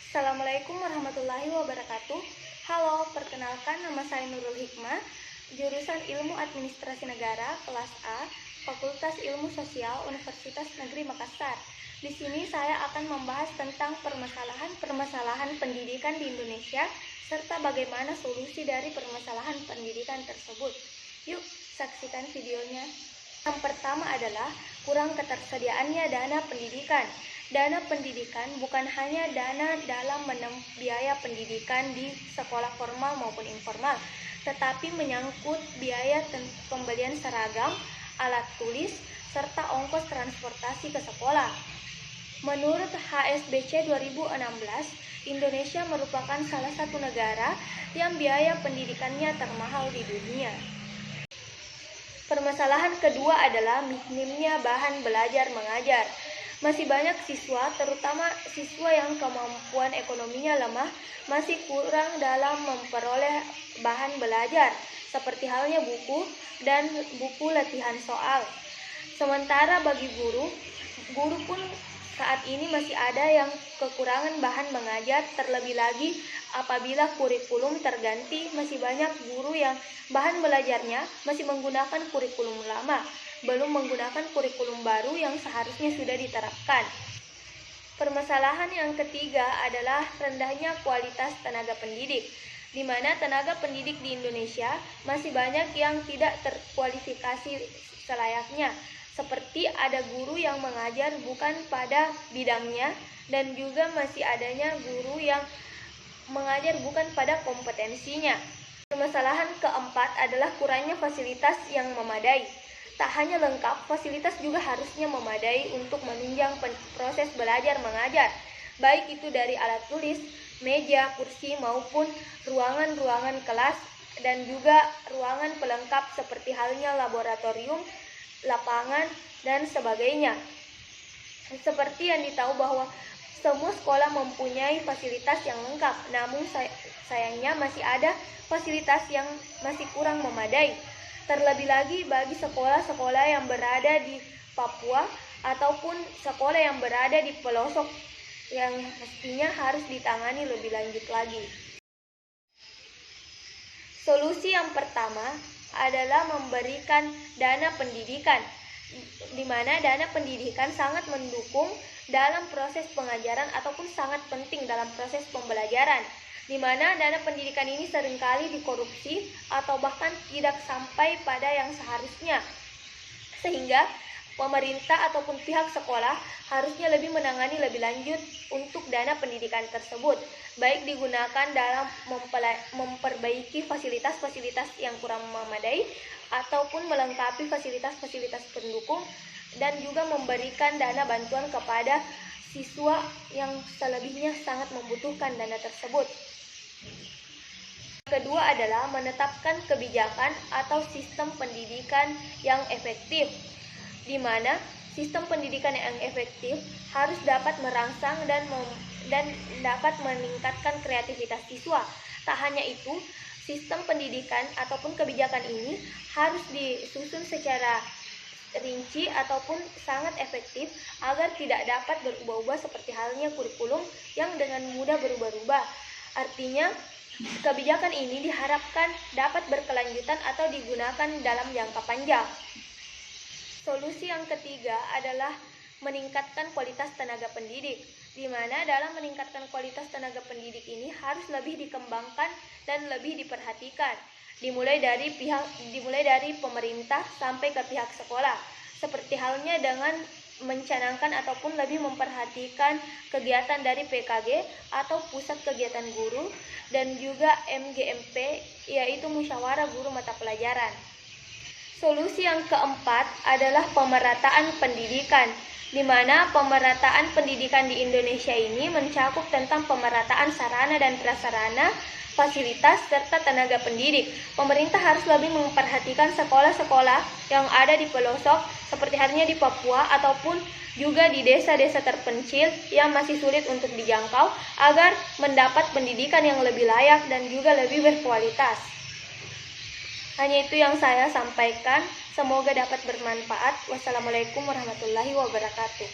Assalamualaikum warahmatullahi wabarakatuh. Halo, perkenalkan nama saya Nurul Hikmah, jurusan Ilmu Administrasi Negara, kelas A, Fakultas Ilmu Sosial, Universitas Negeri Makassar. Di sini saya akan membahas tentang permasalahan pendidikan di Indonesia, serta bagaimana solusi dari permasalahan pendidikan tersebut. Yuk, saksikan videonya. Yang pertama adalah kurang ketersediaannya dana pendidikan. Dana pendidikan bukan hanya dana dalam biaya pendidikan di sekolah formal maupun informal, tetapi menyangkut biaya pembelian seragam, alat tulis, serta ongkos transportasi ke sekolah. Menurut HSBC 2016, Indonesia merupakan salah satu negara yang biaya pendidikannya termahal di dunia. Permasalahan kedua adalah minimnya bahan belajar mengajar. Masih banyak siswa, terutama siswa yang kemampuan ekonominya lemah, masih kurang dalam memperoleh bahan belajar, seperti halnya buku dan buku latihan soal. Sementara bagi guru pun saat ini masih ada yang kekurangan bahan mengajar, terlebih lagi apabila kurikulum terganti, masih banyak guru yang bahan belajarnya masih menggunakan kurikulum lama, belum menggunakan kurikulum baru yang seharusnya sudah diterapkan. Permasalahan yang ketiga adalah rendahnya kualitas tenaga pendidik, di mana tenaga pendidik di Indonesia masih banyak yang tidak terkualifikasi selayaknya, seperti ada guru yang mengajar bukan pada bidangnya, dan juga masih adanya guru yang mengajar bukan pada kompetensinya. Permasalahan keempat adalah kurangnya fasilitas yang memadai. Tak hanya lengkap, fasilitas juga harusnya memadai untuk menunjang proses belajar mengajar, baik itu dari alat tulis, meja, kursi, maupun ruangan-ruangan kelas, dan juga ruangan pelengkap seperti halnya laboratorium, lapangan, dan sebagainya. Seperti yang ditahu bahwa semua sekolah mempunyai fasilitas yang lengkap, namun sayangnya masih ada fasilitas yang masih kurang memadai. Terlebih lagi bagi sekolah-sekolah yang berada di Papua ataupun sekolah yang berada di pelosok yang mestinya harus ditangani lebih lanjut lagi. Solusi yang pertama adalah memberikan dana pendidikan, di mana dana pendidikan sangat mendukung dalam proses pengajaran ataupun sangat penting dalam proses pembelajaran, di mana dana pendidikan ini seringkali dikorupsi atau bahkan tidak sampai pada yang seharusnya, sehingga pemerintah ataupun pihak sekolah harusnya lebih menangani lebih lanjut untuk dana pendidikan tersebut, baik digunakan dalam memperbaiki fasilitas-fasilitas yang kurang memadai ataupun melengkapi fasilitas-fasilitas pendukung, dan juga memberikan dana bantuan kepada siswa yang selebihnya sangat membutuhkan dana tersebut. Kedua adalah menetapkan kebijakan atau sistem pendidikan yang efektif, di mana sistem pendidikan yang efektif harus dapat merangsang dan dapat meningkatkan kreativitas siswa. Tak hanya itu, sistem pendidikan ataupun kebijakan ini harus disusun secara rinci ataupun sangat efektif agar tidak dapat berubah-ubah seperti halnya kurikulum yang dengan mudah berubah-ubah. Artinya, kebijakan ini diharapkan dapat berkelanjutan atau digunakan dalam jangka panjang. Solusi yang ketiga adalah meningkatkan kualitas tenaga pendidik, di mana dalam meningkatkan kualitas tenaga pendidik ini harus lebih dikembangkan dan lebih diperhatikan, dimulai dari pemerintah sampai ke pihak sekolah, seperti halnya dengan mencanangkan ataupun lebih memperhatikan kegiatan dari PKG atau pusat kegiatan guru, dan juga MGMP, yaitu musyawarah guru mata pelajaran. Solusi yang keempat adalah pemerataan pendidikan, di mana pemerataan pendidikan di Indonesia ini mencakup tentang pemerataan sarana dan prasarana, fasilitas, serta tenaga pendidik. Pemerintah harus lebih memperhatikan sekolah-sekolah yang ada di pelosok, seperti halnya di Papua ataupun juga di desa-desa terpencil yang masih sulit untuk dijangkau, agar mendapat pendidikan yang lebih layak dan juga lebih berkualitas. Hanya itu yang saya sampaikan. Semoga dapat bermanfaat. Wassalamualaikum warahmatullahi wabarakatuh.